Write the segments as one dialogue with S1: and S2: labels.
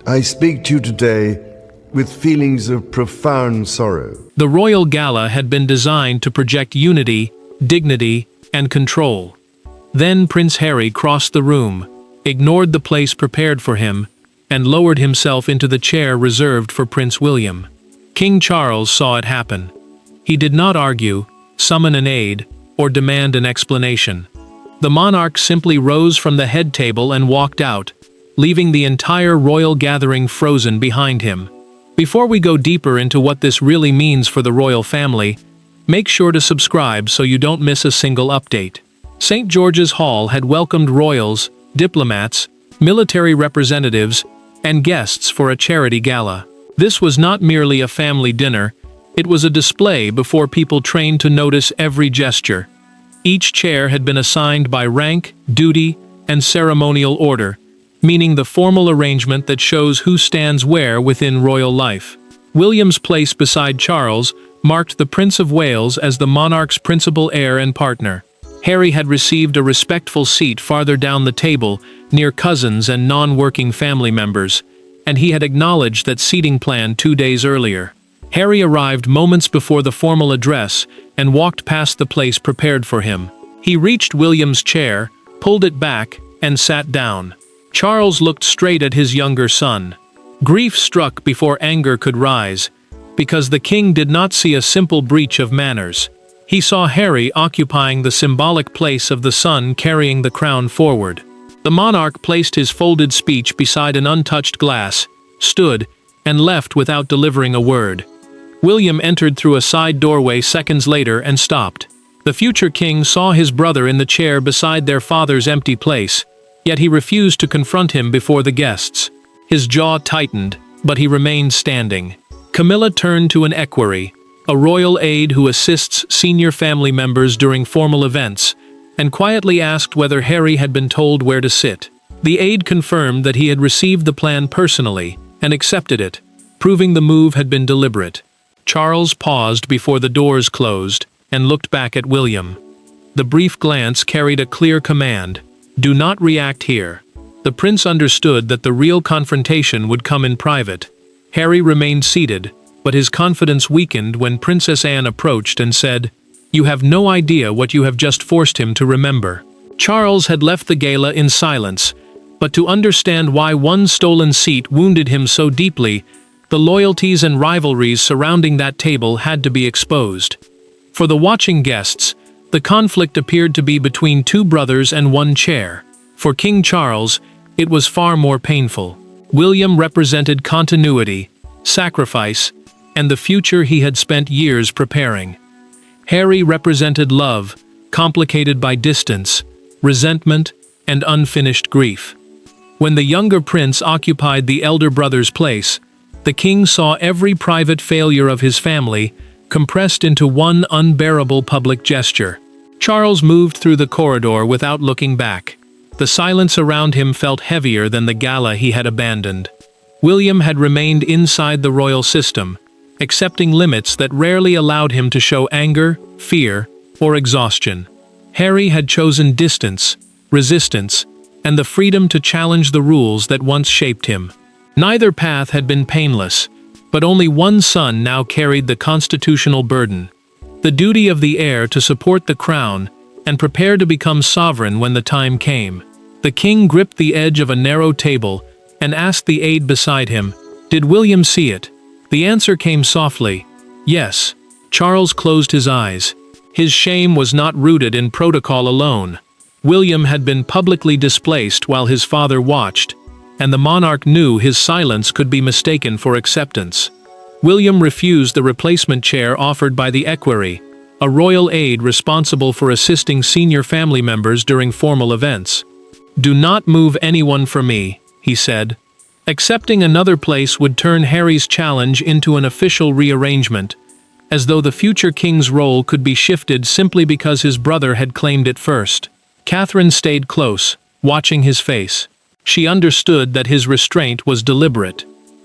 S1: I speak to you today with feelings of profound sorrow.
S2: The royal gala had been designed to project unity, dignity, and control. Then Prince Harry crossed the room, ignored the place prepared for him, and lowered himself into the chair reserved for Prince William. King Charles saw it happen. He did not argue, summon an aide, or demand an explanation. The monarch simply rose from the head table and walked out, leaving the entire royal gathering frozen behind him. Before we go deeper into what this really means for the royal family, make sure to subscribe so you don't miss a single update. St. George's Hall had welcomed royals, diplomats, military representatives, and guests for a charity gala. This was not merely a family dinner, it was a display before people trained to notice every gesture. Each chair had been assigned by rank, duty, and ceremonial order, meaning the formal arrangement that shows who stands where within royal life. William's place beside Charles marked the Prince of Wales as the monarch's principal heir and partner. Harry had received a respectful seat farther down the table, near cousins and non-working family members, and he had acknowledged that seating plan 2 days earlier. Harry arrived moments before the formal address and walked past the place prepared for him. He reached William's chair, pulled it back, and sat down. Charles looked straight at his younger son. Grief struck before anger could rise, because the king did not see a simple breach of manners. He saw Harry occupying the symbolic place of the son carrying the crown forward. The monarch placed his folded speech beside an untouched glass, stood, and left without delivering a word. William entered through a side doorway seconds later and stopped. The future king saw his brother in the chair beside their father's empty place, yet he refused to confront him before the guests. His jaw tightened, but he remained standing. Camilla turned to an equerry, a royal aide who assists senior family members during formal events, and quietly asked whether Harry had been told where to sit. The aide confirmed that he had received the plan personally and accepted it, proving the move had been deliberate. Charles paused before the doors closed and looked back at William. The brief glance carried a clear command: do not react here. The prince understood that the real confrontation would come in private. Harry remained seated, but his confidence weakened when Princess Anne approached and said, "You have no idea what you have just forced him to remember." Charles had left the gala in silence, but to understand why one stolen seat wounded him so deeply, the loyalties and rivalries surrounding that table had to be exposed. For the watching guests, the conflict appeared to be between two brothers and one chair. For King Charles, it was far more painful. William represented continuity, sacrifice, and the future he had spent years preparing. Harry represented love, complicated by distance, resentment, and unfinished grief. When the younger prince occupied the elder brother's place, the king saw every private failure of his family compressed into one unbearable public gesture. Charles moved through the corridor without looking back. The silence around him felt heavier than the gala he had abandoned. William had remained inside the royal system, accepting limits that rarely allowed him to show anger, fear, or exhaustion. Harry had chosen distance, resistance, and the freedom to challenge the rules that once shaped him. Neither path had been painless, but only one son now carried the constitutional burden. The duty of the heir to support the crown and prepare to become sovereign when the time came. The king gripped the edge of a narrow table and asked the aide beside him, "Did William see it?" The answer came softly, "Yes." Charles closed his eyes. His shame was not rooted in protocol alone. William had been publicly displaced while his father watched, and the monarch knew his silence could be mistaken for acceptance. William refused the replacement chair offered by the equerry, a royal aide responsible for assisting senior family members during formal events. "Do not move anyone for me," he said. Accepting another place would turn Harry's challenge into an official rearrangement, as though the future king's role could be shifted simply because his brother had claimed it first. Catherine stayed close, watching his face. She understood that his restraint was deliberate.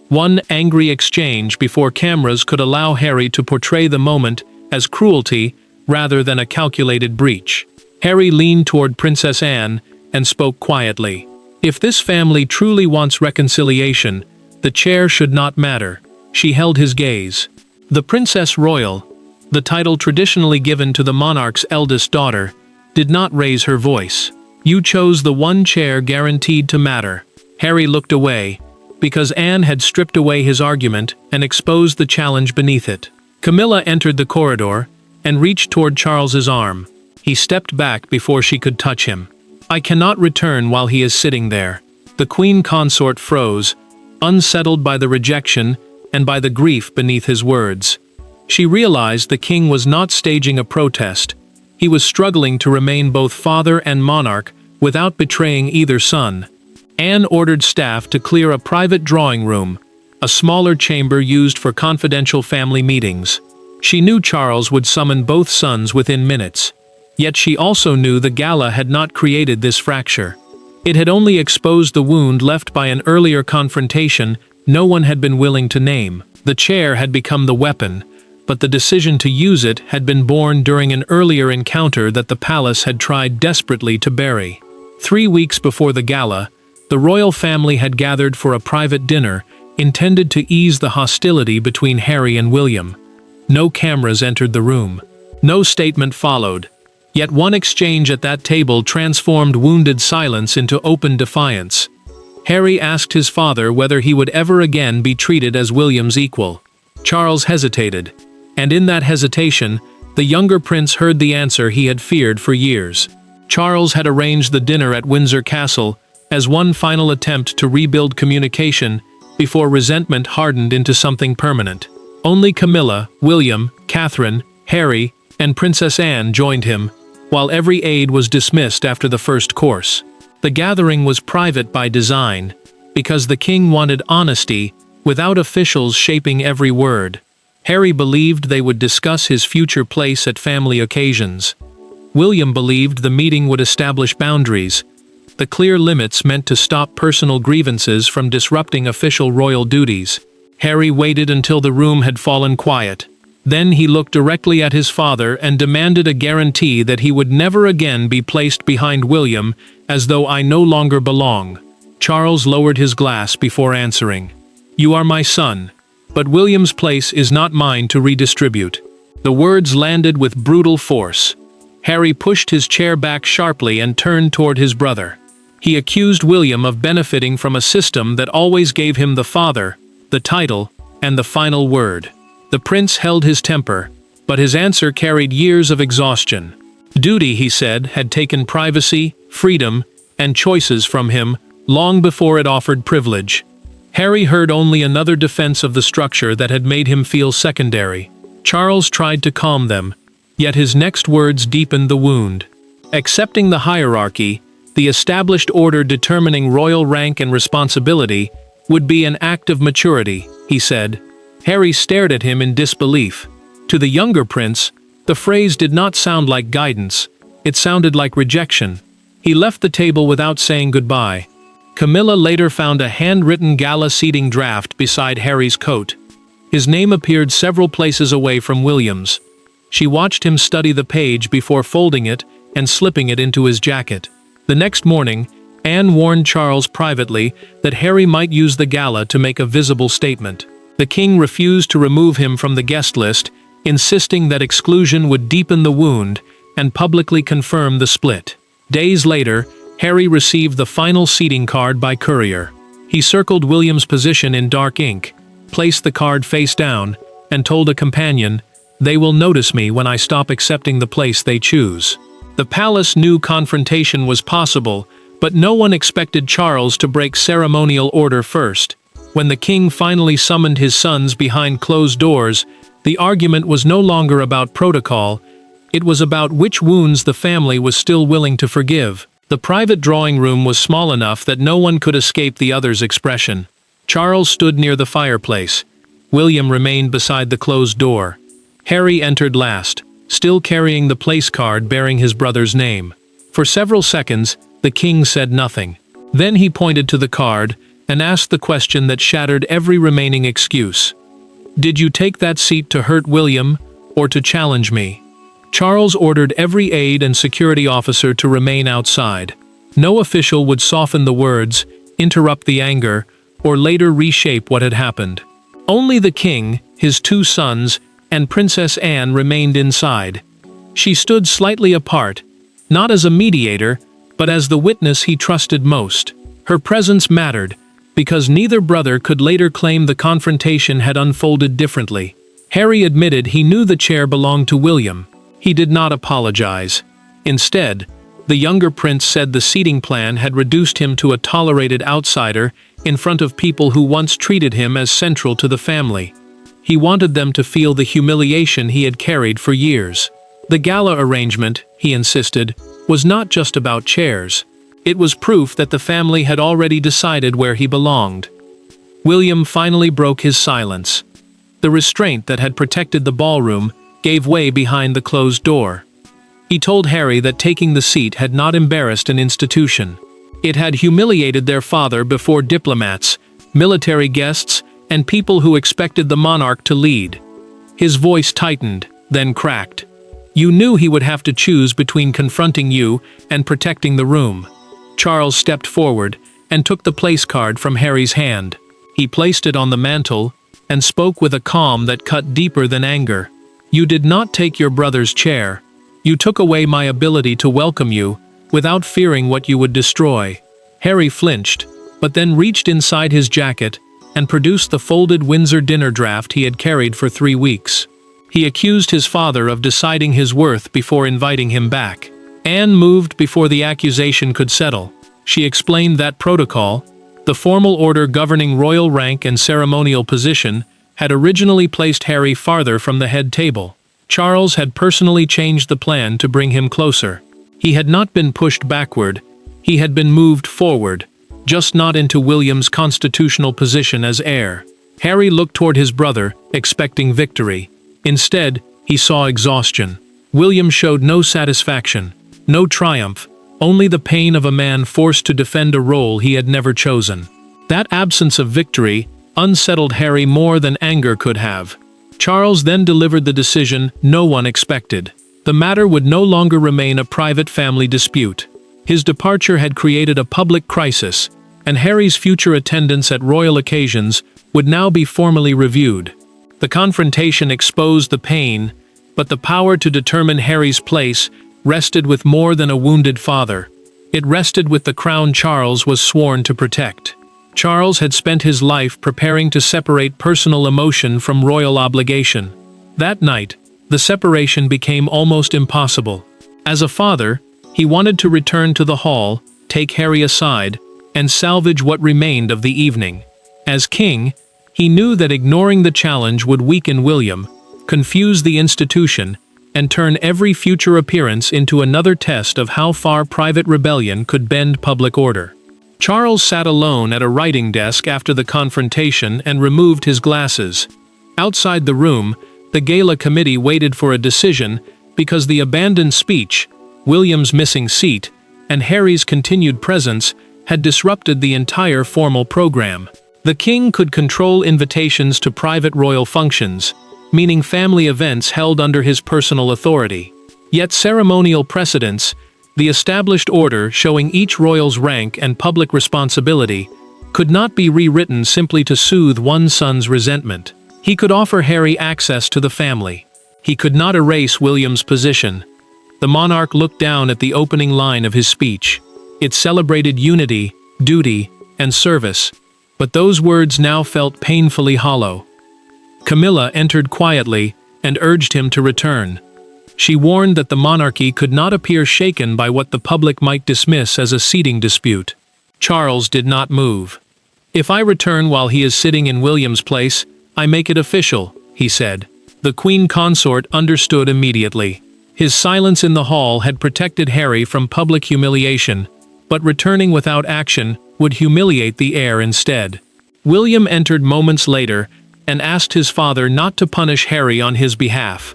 S2: One angry exchange before cameras could allow Harry to portray the moment as cruelty rather than a calculated breach. Harry leaned toward Princess Anne and spoke quietly. "If this family truly wants reconciliation, The chair should not matter. She held his gaze. The Princess Royal, the title traditionally given to the monarch's eldest daughter, did not raise her voice. You chose the one chair guaranteed to matter. Harry looked away, because Anne had stripped away his argument and exposed the challenge beneath it. Camilla entered the corridor and reached toward Charles's arm. He stepped back before she could touch him. I cannot return while he is sitting there. The queen consort froze, unsettled by the rejection and by the grief beneath his words. She realized the king was not staging a protest. He was struggling to remain both father and monarch without betraying either son. Anne ordered staff to clear a private drawing room, a smaller chamber used for confidential family meetings. She knew Charles would summon both sons within minutes. Yet she also knew the Gala had not created this fracture. It had only exposed the wound left by an earlier confrontation no one had been willing to name. The chair had become the weapon, but the decision to use it had been born during an earlier encounter that the palace had tried desperately to bury. 3 weeks before the Gala, the royal family had gathered for a private dinner intended to ease the hostility between Harry and William. No cameras entered the room. No statement followed. Yet one exchange at that table transformed wounded silence into open defiance. Harry asked his father whether he would ever again be treated as William's equal. Charles hesitated, and in that hesitation, the younger prince heard the answer he had feared for years. Charles had arranged the dinner at Windsor Castle as one final attempt to rebuild communication before resentment hardened into something permanent. Only Camilla, William, Catherine, Harry, and Princess Anne joined him, while every aide was dismissed after the first course. The gathering was private by design, because the king wanted honesty without officials shaping every word. Harry believed they would discuss his future place at family occasions. William believed the meeting would establish boundaries, the clear limits meant to stop personal grievances from disrupting official royal duties. Harry waited until the room had fallen quiet. Then he looked directly at his father and demanded a guarantee that he would never again be placed behind William, as though I no longer belong. Charles lowered his glass before answering. You are my son, but William's place is not mine to redistribute. The words landed with brutal force. Harry pushed his chair back sharply and turned toward his brother. He accused William of benefiting from a system that always gave him the father, the title, and the final word. The prince held his temper, but his answer carried years of exhaustion. Duty, he said, had taken privacy, freedom, and choices from him long before it offered privilege. Harry heard only another defense of the structure that had made him feel secondary. Charles tried to calm them, yet his next words deepened the wound. Accepting the hierarchy, the established order determining royal rank and responsibility, would be an act of maturity, he said. Harry stared at him in disbelief. To the younger prince, the phrase did not sound like guidance, it sounded like rejection. He left the table without saying goodbye. Camilla later found a handwritten Gala seating draft beside Harry's coat. His name appeared several places away from William's. She watched him study the page before folding it and slipping it into his jacket. The next morning, Anne warned Charles privately that Harry might use the Gala to make a visible statement. The king refused to remove him from the guest list, insisting that exclusion would deepen the wound and publicly confirm the split. Days later, Harry received the final seating card by courier. He circled William's position in dark ink, placed the card face down, and told a companion, "They will notice me when I stop accepting the place they choose." The palace knew confrontation was possible, but no one expected Charles to break ceremonial order first. When the king finally summoned his sons behind closed doors, the argument was no longer about protocol, it was about which wounds the family was still willing to forgive. The private drawing room was small enough that no one could escape the other's expression. Charles stood near the fireplace. William remained beside the closed door. Harry entered last, still carrying the place card bearing his brother's name. For several seconds, the king said nothing. Then he pointed to the card and asked the question that shattered every remaining excuse. "Did you take that seat to hurt William, or to challenge me?" Charles ordered every aide and security officer to remain outside. No official would soften the words, interrupt the anger, or later reshape what had happened. Only the king, his two sons, and Princess Anne remained inside. She stood slightly apart, not as a mediator, but as the witness he trusted most. Her presence mattered, because neither brother could later claim the confrontation had unfolded differently. Harry admitted he knew the chair belonged to William. He did not apologize. Instead, the younger prince said the seating plan had reduced him to a tolerated outsider in front of people who once treated him as central to the family. He wanted them to feel the humiliation he had carried for years. The gala arrangement, he insisted, was not just about chairs. It was proof that the family had already decided where he belonged. William finally broke his silence. The restraint that had protected the ballroom gave way behind the closed door. He told Harry that taking the seat had not embarrassed an institution. It had humiliated their father before diplomats, military guests, and people who expected the monarch to lead. His voice tightened, then cracked. You knew he would have to choose between confronting you and protecting the room. Charles stepped forward and took the place card from Harry's hand. He placed it on the mantel and spoke with a calm that cut deeper than anger. You did not take your brother's chair. You took away my ability to welcome you, without fearing what you would destroy. Harry flinched, but then reached inside his jacket and produced the folded Windsor dinner draft he had carried for 3 weeks. He accused his father of deciding his worth before inviting him back. Anne moved before the accusation could settle. She explained that protocol, the formal order governing royal rank and ceremonial position, had originally placed Harry farther from the head table. Charles had personally changed the plan to bring him closer. He had not been pushed backward, he had been moved forward, just not into William's constitutional position as heir. Harry looked toward his brother, expecting victory. Instead, he saw exhaustion. William showed no satisfaction, no triumph, only the pain of a man forced to defend a role he had never chosen. That absence of victory unsettled Harry more than anger could have. Charles then delivered the decision no one expected. The matter would no longer remain a private family dispute. His departure had created a public crisis, and Harry's future attendance at royal occasions would now be formally reviewed. The confrontation exposed the pain, but the power to determine Harry's place rested with more than a wounded father. It rested with the crown Charles was sworn to protect. Charles had spent his life preparing to separate personal emotion from royal obligation. That night, the separation became almost impossible. As a father, he wanted to return to the hall, take Harry aside, and salvage what remained of the evening. As king, he knew that ignoring the challenge would weaken William, confuse the institution, and turn every future appearance into another test of how far private rebellion could bend public order. Charles sat alone at a writing desk after the confrontation and removed his glasses. Outside the room, the Gala committee waited for a decision because the abandoned speech, William's missing seat, and Harry's continued presence had disrupted the entire formal program. The king could control invitations to private royal functions, meaning family events held under his personal authority. Yet ceremonial precedents, the established order showing each royal's rank and public responsibility, could not be rewritten simply to soothe one son's resentment. He could offer Harry access to the family. He could not erase William's position. The monarch looked down at the opening line of his speech. It celebrated unity, duty, and service, but those words now felt painfully hollow. Camilla entered quietly and urged him to return. She warned that the monarchy could not appear shaken by what the public might dismiss as a seating dispute. Charles did not move. "If I return while he is sitting in William's place, I make it official," he said. The queen consort understood immediately. His silence in the hall had protected Harry from public humiliation, but returning without action would humiliate the heir instead. William entered moments later and asked his father not to punish Harry on his behalf.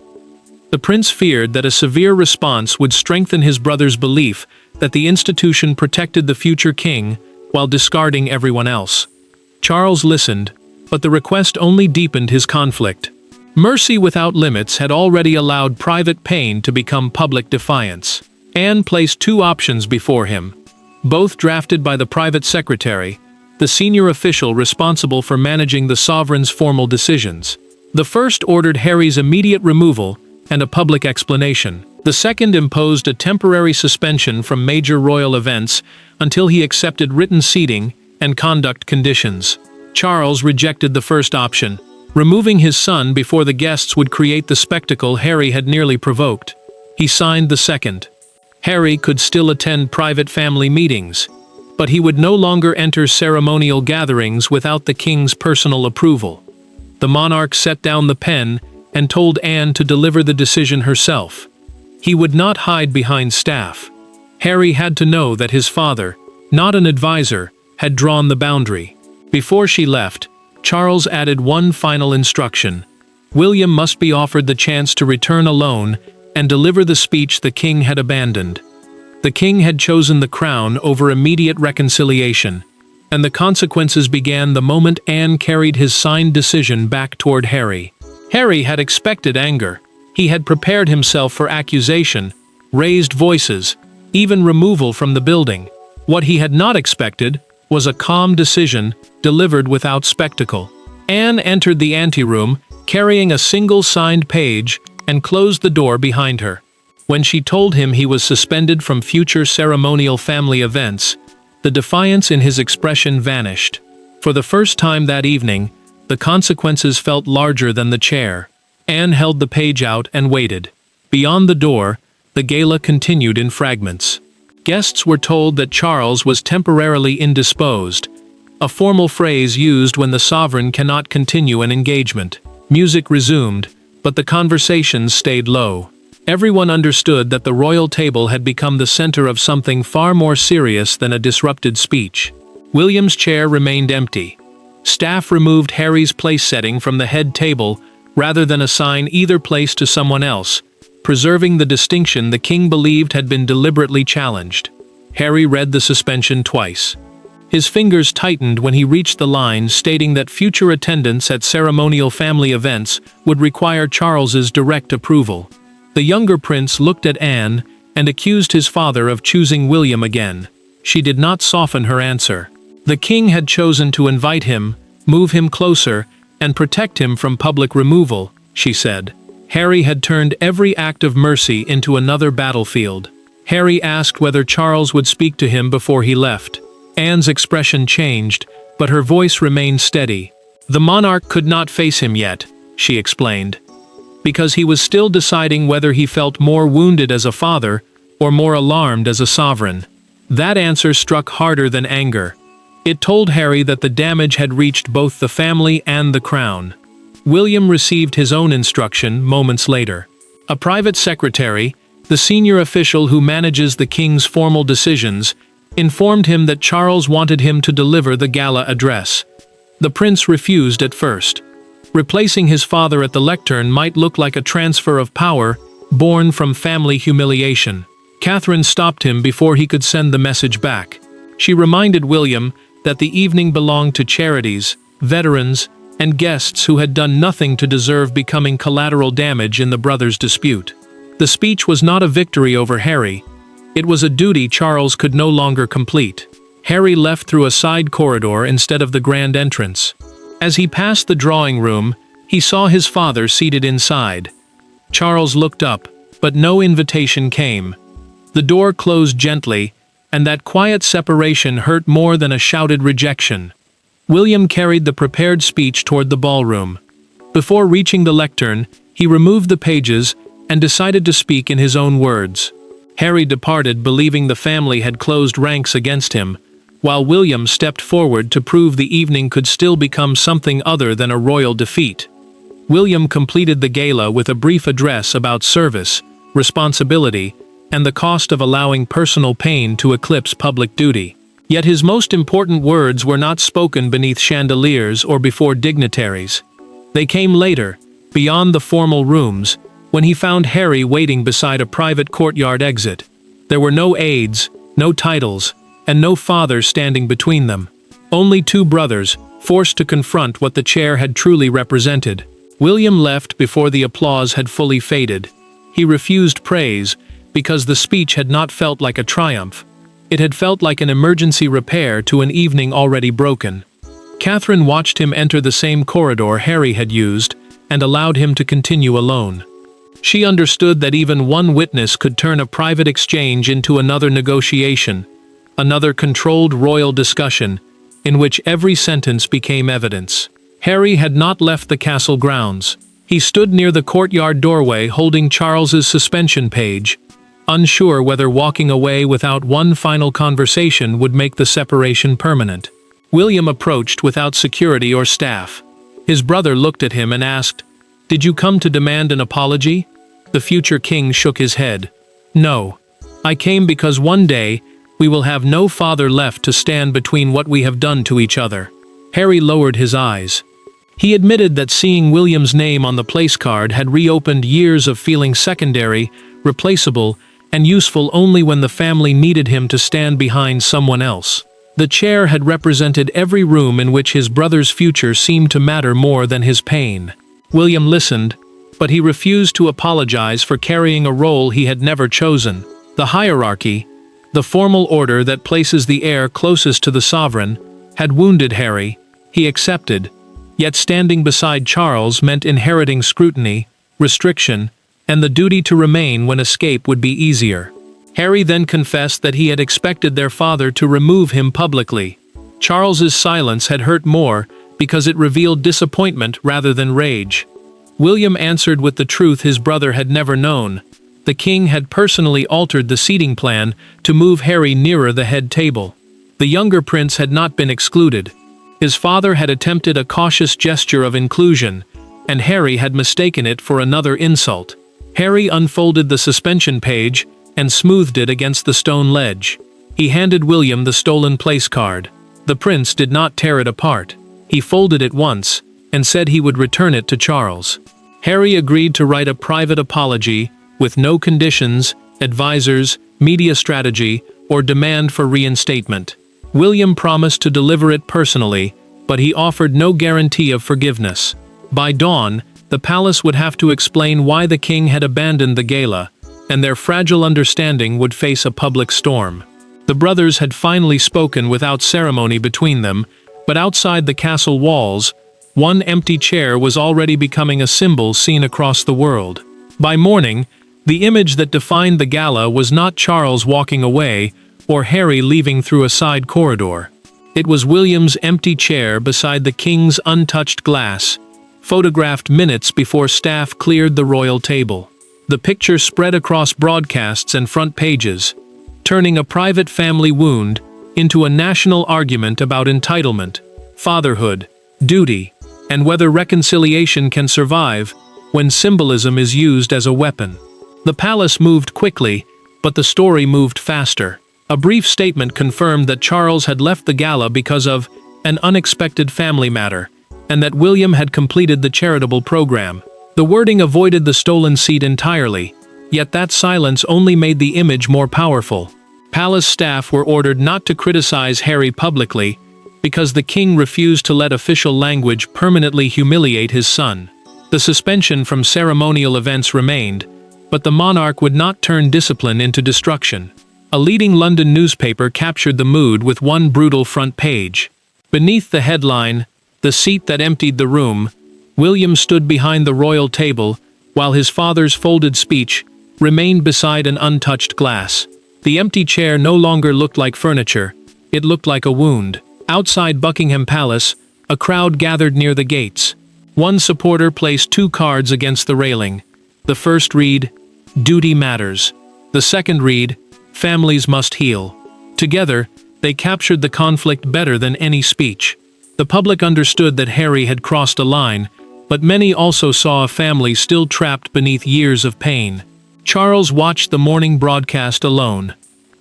S2: The prince feared that a severe response would strengthen his brother's belief that the institution protected the future king while discarding everyone else. Charles listened, but the request only deepened his conflict. Mercy without limits had already allowed private pain to become public defiance. Anne placed 2 options before him, both drafted by the private secretary, the senior official responsible for managing the sovereign's formal decisions. The first ordered Harry's immediate removal and a public explanation. The second imposed a temporary suspension from major royal events until he accepted written seating and conduct conditions. Charles rejected the first option. Removing his son before the guests would create the spectacle Harry had nearly provoked. He signed the second. Harry could still attend private family meetings, but he would no longer enter ceremonial gatherings without the king's personal approval. The monarch set down the pen and told Anne to deliver the decision herself. He would not hide behind staff. Harry had to know that his father, not an advisor, had drawn the boundary. Before she left, Charles added one final instruction. William must be offered the chance to return alone and deliver the speech the king had abandoned. The king had chosen the crown over immediate reconciliation, and the consequences began the moment Anne carried his signed decision back toward Harry. Harry had expected anger. He had prepared himself for accusation, raised voices, even removal from the building. What he had not expected was a calm decision delivered without spectacle. Anne entered the anteroom, carrying a single signed page, and closed the door behind her. When she told him he was suspended from future ceremonial family events, the defiance in his expression vanished. For the first time that evening, the consequences felt larger than the chair. Anne held the page out and waited. Beyond the door, the gala continued in fragments. Guests were told that Charles was temporarily indisposed, a formal phrase used when the sovereign cannot continue an engagement. Music resumed, but the conversations stayed low. Everyone understood that the royal table had become the center of something far more serious than a disrupted speech. William's chair remained empty. Staff removed Harry's place setting from the head table rather than assign either place to someone else, preserving the distinction the king believed had been deliberately challenged. Harry read the suspension twice. His fingers tightened when he reached the line stating that future attendance at ceremonial family events would require Charles's direct approval. The younger prince looked at Anne and accused his father of choosing William again. She did not soften her answer. The king had chosen to invite him, move him closer, and protect him from public removal, she said. Harry had turned every act of mercy into another battlefield. Harry asked whether Charles would speak to him before he left. Anne's expression changed, but her voice remained steady. The monarch could not face him yet, she explained, because he was still deciding whether he felt more wounded as a father or more alarmed as a sovereign. That answer struck harder than anger. It told Harry that the damage had reached both the family and the crown. William received his own instruction moments later. A private secretary, the senior official who manages the king's formal decisions, informed him that Charles wanted him to deliver the gala address. The prince refused at first. Replacing his father at the lectern might look like a transfer of power born from family humiliation. Catherine stopped him before he could send the message back. She reminded William that the evening belonged to charities, veterans, and guests who had done nothing to deserve becoming collateral damage in the brothers' dispute. The speech was not a victory over Harry. It was a duty Charles could no longer complete. Harry left through a side corridor instead of the grand entrance. As he passed the drawing room, he saw his father seated inside. Charles looked up, but no invitation came. The door closed gently, and that quiet separation hurt more than a shouted rejection. William carried the prepared speech toward the ballroom. Before reaching the lectern, he removed the pages and decided to speak in his own words. Harry departed believing the family had closed ranks against him, while William stepped forward to prove the evening could still become something other than a royal defeat. William completed the gala with a brief address about service, responsibility, and the cost of allowing personal pain to eclipse public duty. Yet his most important words were not spoken beneath chandeliers or before dignitaries. They came later, beyond the formal rooms, when he found Harry waiting beside a private courtyard exit. There were no aides, no titles, and no father standing between them. Only two brothers, forced to confront what the chair had truly represented. William left before the applause had fully faded. He refused praise, because the speech had not felt like a triumph. It had felt like an emergency repair to an evening already broken. Catherine watched him enter the same corridor Harry had used and allowed him to continue alone. She understood that even one witness could turn a private exchange into another negotiation, another controlled royal discussion, in which every sentence became evidence. Harry had not left the castle grounds. He stood near the courtyard doorway holding Charles's suspension page, unsure whether walking away without one final conversation would make the separation permanent. William approached without security or staff. His brother looked at him and asked, "Did you come to demand an apology?" The future king shook his head. "No. I came because one day we will have no father left to stand between what we have done to each other." Harry lowered his eyes. He admitted that seeing William's name on the place card had reopened years of feeling secondary, replaceable, and useful only when the family needed him to stand behind someone else. The chair had represented every room in which his brother's future seemed to matter more than his pain. William listened, but he refused to apologize for carrying a role he had never chosen. The hierarchy, the formal order that places the heir closest to the sovereign, had wounded Harry. He accepted, yet standing beside Charles meant inheriting scrutiny, restriction, and the duty to remain when escape would be easier. Harry then confessed that he had expected their father to remove him publicly. Charles's silence had hurt more because it revealed disappointment rather than rage. William answered with the truth his brother had never known. The king had personally altered the seating plan to move Harry nearer the head table. The younger prince had not been excluded. His father had attempted a cautious gesture of inclusion, and Harry had mistaken it for another insult. Harry unfolded the suspension page and smoothed it against the stone ledge. He handed William the stolen place card. The prince did not tear it apart. He folded it once and said he would return it to Charles. Harry agreed to write a private apology with no conditions, advisors, media strategy, or demand for reinstatement. William promised to deliver it personally, but he offered no guarantee of forgiveness. By dawn, the palace would have to explain why the king had abandoned the gala, and their fragile understanding would face a public storm. The brothers had finally spoken without ceremony between them, but outside the castle walls, one empty chair was already becoming a symbol seen across the world. By morning, the image that defined the gala was not Charles walking away or Harry leaving through a side corridor. It was William's empty chair beside the king's untouched glass, photographed minutes before staff cleared the royal table. The picture spread across broadcasts and front pages, turning a private family wound into a national argument about entitlement, fatherhood, duty, and whether reconciliation can survive when symbolism is used as a weapon. The palace moved quickly, but the story moved faster. A brief statement confirmed that Charles had left the gala because of an unexpected family matter, and that William had completed the charitable program. The wording avoided the stolen seat entirely, yet that silence only made the image more powerful. Palace staff were ordered not to criticize Harry publicly, because the king refused to let official language permanently humiliate his son. The suspension from ceremonial events remained, but the monarch would not turn discipline into destruction. A leading London newspaper captured the mood with one brutal front page. Beneath the headline, "The Seat That Emptied the Room," William stood behind the royal table, while his father's folded speech remained beside an untouched glass. The empty chair no longer looked like furniture, it looked like a wound. Outside Buckingham Palace, a crowd gathered near the gates. One supporter placed 2 cards against the railing. The first read, "Duty Matters." The second read, "Families Must Heal." Together, they captured the conflict better than any speech. The public understood that Harry had crossed a line, but many also saw a family still trapped beneath years of pain. Charles watched the morning broadcast alone.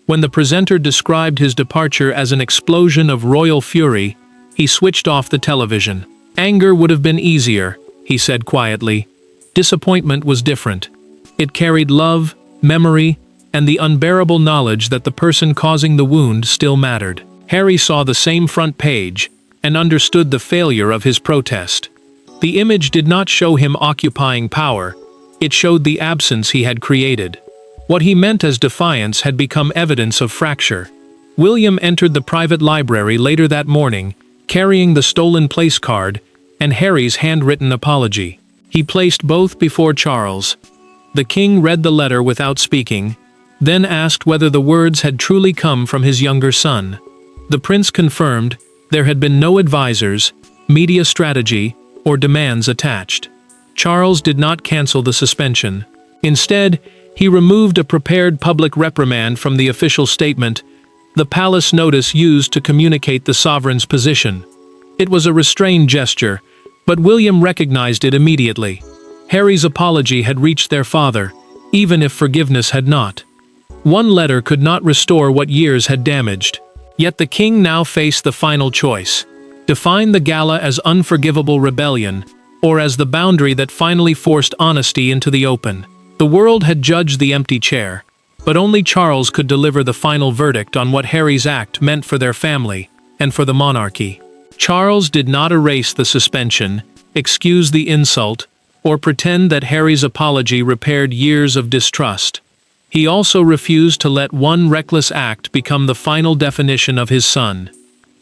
S2: When the presenter described his departure as an explosion of royal fury, he switched off the television. Anger would have been easier, he said quietly. Disappointment was different. It carried love, memory, and the unbearable knowledge that the person causing the wound still mattered. Harry saw the same front page and understood the failure of his protest. The image did not show him occupying power, it showed the absence he had created. What he meant as defiance had become evidence of fracture. William entered the private library later that morning, carrying the stolen place card and Harry's handwritten apology. He placed both before Charles. The king read the letter without speaking, then asked whether the words had truly come from his younger son. The prince confirmed there had been no advisors, media strategy, or demands attached. Charles did not cancel the suspension. Instead, he removed a prepared public reprimand from the official statement, the palace notice used to communicate the sovereign's position. It was a restrained gesture, but William recognized it immediately. Harry's apology had reached their father, even if forgiveness had not. One letter could not restore what years had damaged. Yet the king now faced the final choice: define the Gala as unforgivable rebellion, or as the boundary that finally forced honesty into the open. The world had judged the empty chair, but only Charles could deliver the final verdict on what Harry's act meant for their family and for the monarchy. Charles did not erase the suspension, excuse the insult, or pretend that Harry's apology repaired years of distrust. He also refused to let one reckless act become the final definition of his son.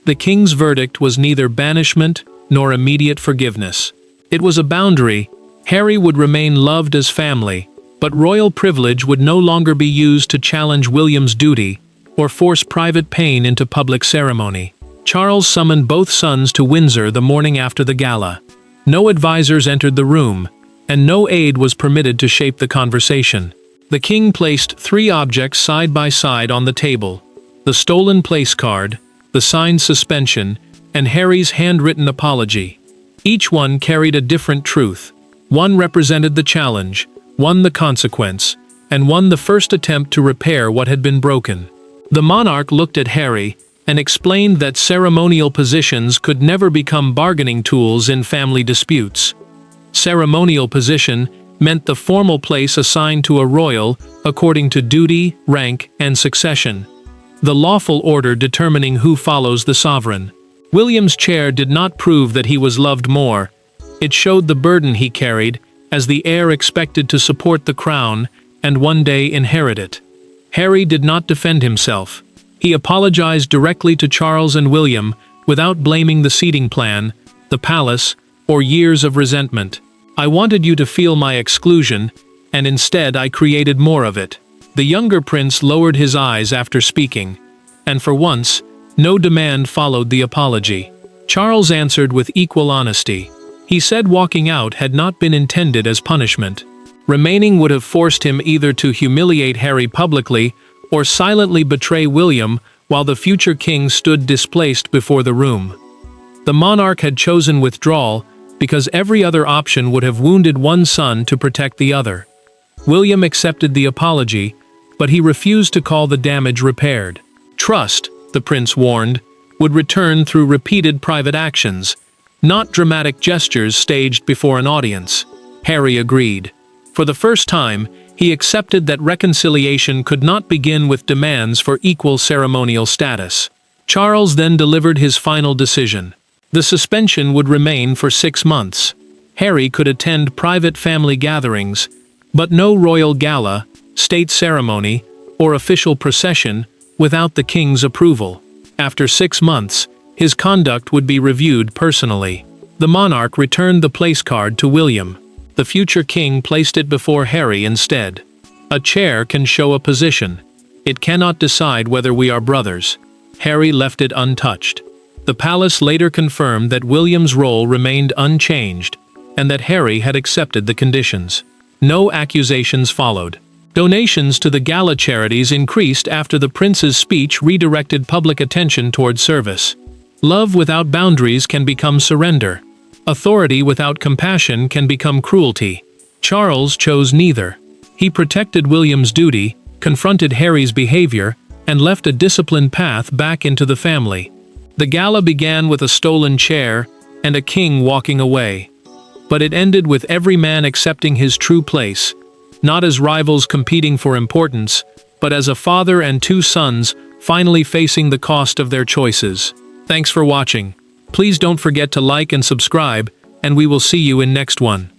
S2: The king's verdict was neither banishment nor immediate forgiveness. It was a boundary. Harry would remain loved as family, but royal privilege would no longer be used to challenge William's duty or force private pain into public ceremony. Charles summoned both sons to Windsor the morning after the gala. No advisors entered the room, and no aide was permitted to shape the conversation. The king placed 3 objects side by side on the table: the stolen place card, the signed suspension, and Harry's handwritten apology. Each one carried a different truth. One represented the challenge, one the consequence, and one the first attempt to repair what had been broken. The monarch looked at Harry and explained that ceremonial positions could never become bargaining tools in family disputes. Ceremonial position meant the formal place assigned to a royal according to duty, rank, and succession, the lawful order determining who follows the sovereign. William's chair did not prove that he was loved more. It showed the burden he carried as the heir expected to support the crown and one day inherit it. Harry did not defend himself. He apologized directly to Charles and William without blaming the seating plan, the palace, or years of resentment. I wanted you to feel my exclusion, and instead I created more of it. The younger prince lowered his eyes after speaking, and for once, no demand followed the apology. Charles answered with equal honesty. He said walking out had not been intended as punishment. Remaining would have forced him either to humiliate Harry publicly or silently betray William while the future king stood displaced before the room. The monarch had chosen withdrawal because every other option would have wounded one son to protect the other. William accepted the apology, but he refused to call the damage repaired. Trust, the prince warned, would return through repeated private actions, not dramatic gestures staged before an audience. Harry agreed. For the first time, he accepted that reconciliation could not begin with demands for equal ceremonial status. Charles then delivered his final decision. The suspension would remain for 6 months. Harry could attend private family gatherings, but no royal gala, state ceremony, or official procession without the king's approval. After 6 months, his conduct would be reviewed personally. The monarch returned the place card to William. The future king placed it before Harry instead. A chair can show a position. It cannot decide whether we are brothers. Harry left it untouched. The palace later confirmed that William's role remained unchanged, and that Harry had accepted the conditions. No accusations followed. Donations to the Gala charities increased after the prince's speech redirected public attention toward service. Love without boundaries can become surrender. Authority without compassion can become cruelty. Charles chose neither. He protected William's duty, confronted Harry's behavior, and left a disciplined path back into the family. The gala began with a stolen chair and a king walking away. But it ended with every man accepting his true place, not as rivals competing for importance, but as a father and 2 sons finally facing the cost of their choices. Thanks for watching. Please don't forget to like and subscribe, and we will see you in next one.